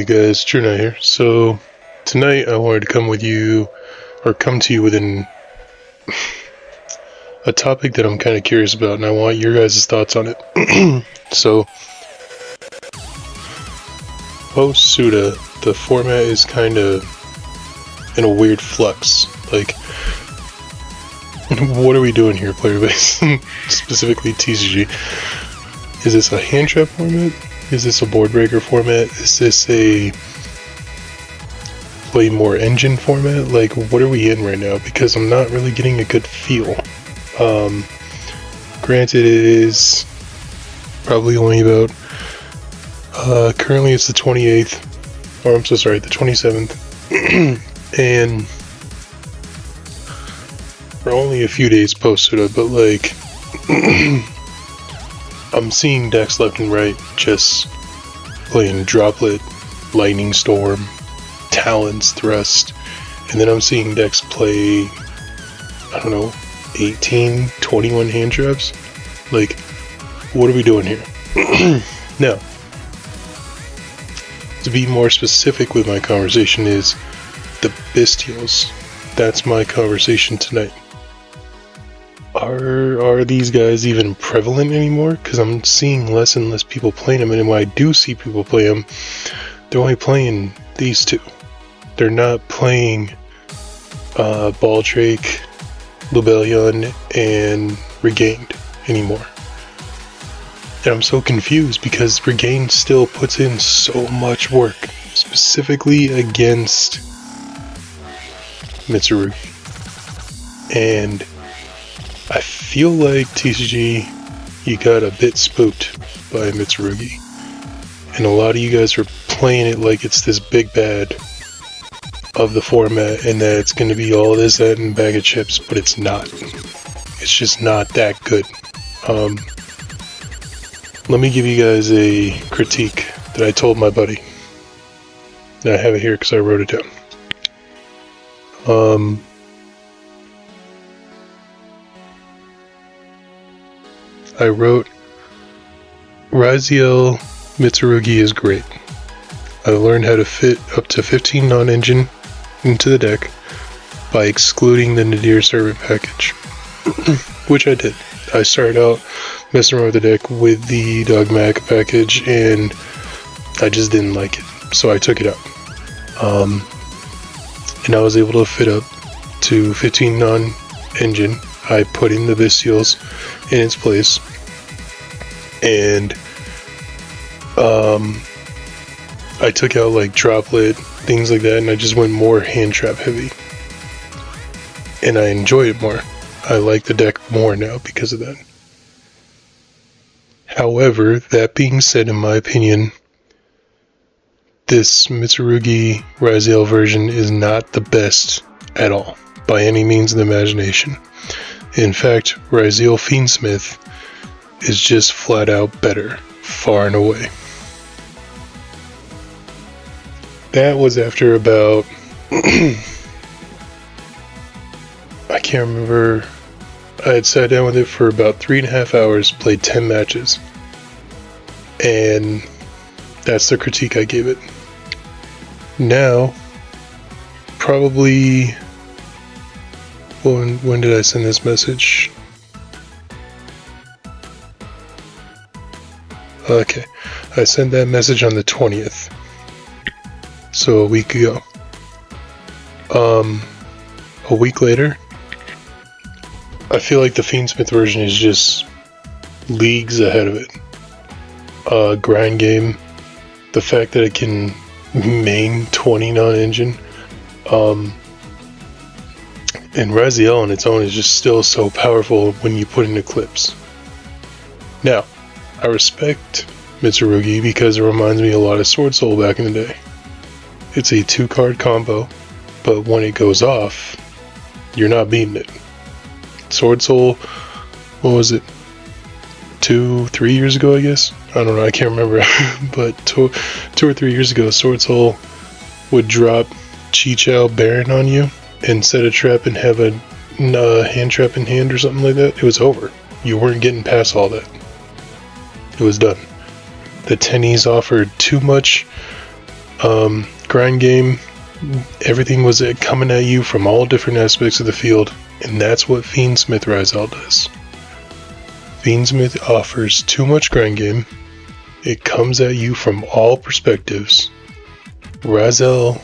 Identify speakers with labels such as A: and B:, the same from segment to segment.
A: guys, True Knight here. So tonight I wanted to come to you with a topic that I'm kind of curious about, and I want your guys' thoughts on it. So post SUDA, the format is kind of in a weird flux. Like, what are we doing here, player base? Specifically TCG. Is this a hand trap format? Is this a board breaker format? Is this a play more engine format? Like, what are we in right now? Because I'm not really getting a good feel. Granted, it is probably only about, currently it's the 28th, or I'm so sorry, the 27th, and we're only a few days post SUDA, but like, I'm seeing decks left and right just playing Droplet, Lightning Storm, Talons, Thrust, and then I'm seeing decks play, I don't know, 18, 21 hand traps. Like, what are we doing here? Now, to be more specific with my conversation is the Bestials. That's my conversation tonight. Are these guys even prevalent anymore? Because I'm seeing less and less people playing them, and when I do see people play them, they're only playing these two. They're not playing Baldrake, Lubellion, and Regained anymore. And I'm so confused because Regained still puts in so much work, specifically against Mitsurugi. And I feel like TCG, you got a bit spooked by Mitsurugi. And a lot of you guys are playing it like it's this big bad of the format and that it's going to be all this, that, and a bag of chips, but it's not. It's just not that good. Let me give you guys a critique that I told my buddy. And I have it here because I wrote it down. I wrote, Raziel Mitsurugi is great. I learned how to fit up to 15 non-engine into the deck by excluding the Nadir Servant package, which I did. I started out messing around with the deck with the Dogmatic package, and I just didn't like it, so I took it out. And I was able to fit up to 15 non-engine. I put in the Bestials in its place, and I took out like Droplet, things like that, and I just went more hand trap heavy, and I enjoyed it more. I like the deck more now because of that. However, that being said, in my opinion, this Mitsurugi Raziel version is not the best at all, by any means of the imagination. In fact, Raziel Fiendsmith is just flat out better, far and away. That was after about, I can't remember, I had sat down with it for about 3.5 hours, played 10 matches, and that's the critique I gave it. Now, probably, when did I send this message? Okay, I sent that message on the 20th, so a week ago. A week later, I feel like the Fiendsmith version is just leagues ahead of it. Grind game, the fact that it can main 20 non-engine, and Raziel on its own is just still so powerful when you put in Eclipse. Now, I respect Mitsurugi because it reminds me a lot of Sword Soul back in the day. It's a 2-card combo, but when it goes off, you're not beating it. Sword Soul, what was it? 2-3 years ago, I guess? I don't know, I can't remember. But 2 or 3 years ago, Sword Soul would drop Chi-Chow Baron on you and set a trap and have a hand trap in hand or something like that. It was over. You weren't getting past all that. It was done. The tennies offered too much Grind game, everything was coming at you from all different aspects of the field, and that's what Fiendsmith Rizal does. Fiendsmith offers too much grind game. It comes at you from all perspectives. Raziel,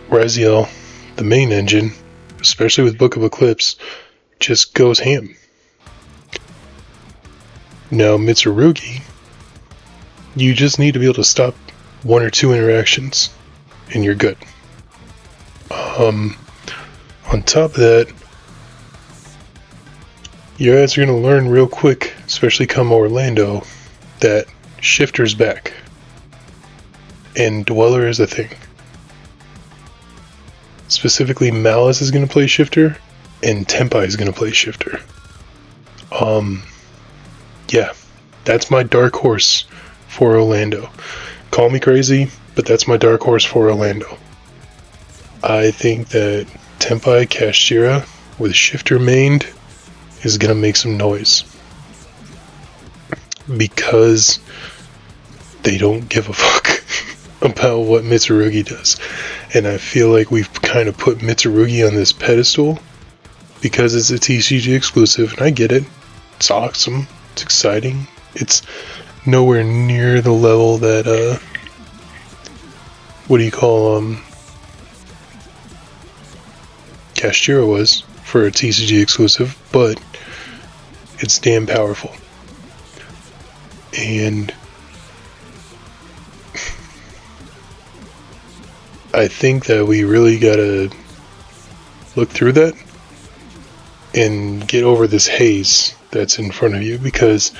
A: the main engine, especially with Book of Eclipse, just goes ham. Now Mitsurugi, you just need to be able to stop 1 or 2 interactions, and you're good. On top of that, you guys are going to learn real quick, especially come Orlando, that Shifter's back. And Dweller is a thing. Specifically, Malice is going to play Shifter, and Tenpai is going to play Shifter. Yeah, that's my dark horse for Orlando. Call me crazy, but that's my dark horse for Orlando. I think that Tenpai Kashtira with Shifter mained is going to make some noise. Because they don't give a fuck about what Mitsurugi does. And I feel like we've kind of put Mitsurugi on this pedestal because it's a TCG exclusive, and I get it. It's awesome. It's exciting. It's nowhere near the level that, Kashtira was for a TCG exclusive, but it's damn powerful. And I think that we really gotta look through that and get over this haze that's in front of you, because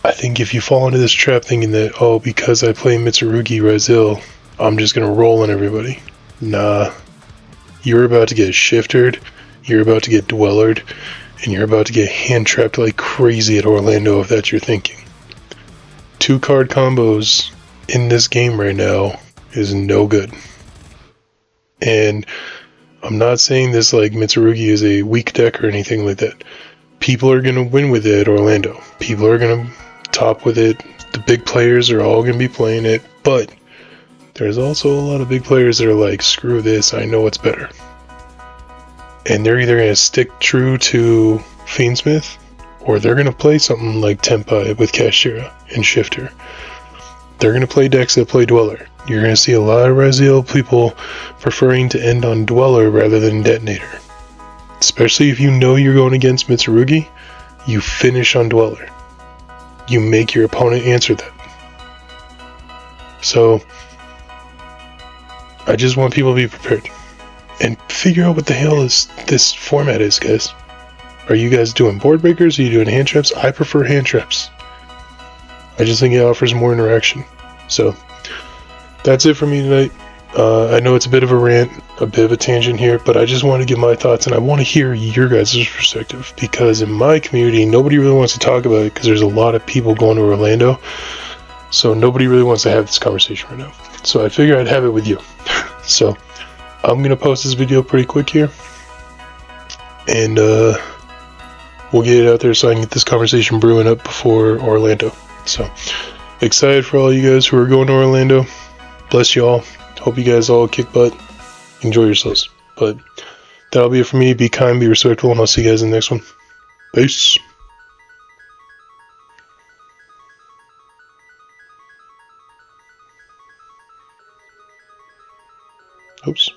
A: I think if you fall into this trap thinking that, oh, because I play Mitsurugi Rizal, I'm just gonna roll on everybody. Nah. You're about to get shifted, you're about to get dwellered, and you're about to get hand trapped like crazy at Orlando if that's your thinking. 2 card combos in this game right now is no good. And I'm not saying this like Mitsurugi is a weak deck or anything like that. People are going to win with it at Orlando. People are going to top with it. The big players are all going to be playing it. But there's also a lot of big players that are like, screw this, I know what's better. And they're either going to stick true to Fiendsmith, or they're going to play something like Tenpai with Kashtira and Shifter. They're going to play decks that play Dweller. You're going to see a lot of Raziel people preferring to end on Dweller rather than Detonator. Especially if you know you're going against Mitsurugi, you finish on Dweller. You make your opponent answer that. So, I just want people to be prepared. And figure out what the hell this format is, guys. Are you guys doing board breakers? Are you doing hand traps? I prefer hand traps. I just think it offers more interaction. So, that's it for me tonight. I know it's a bit of a rant, a bit of a tangent here, but I just want to give my thoughts, and I want to hear your guys' perspective, because in my community, nobody really wants to talk about it because there's a lot of people going to Orlando, so nobody really wants to have this conversation right now. So I figured I'd have it with you. So I'm going to post this video pretty quick here, and we'll get it out there so I can get this conversation brewing up before Orlando. So excited for all you guys who are going to Orlando. Bless you all. Hope you guys all kick butt. Enjoy yourselves. But that'll be it for me. Be kind, be respectful, and I'll see you guys in the next one. Peace. Oops.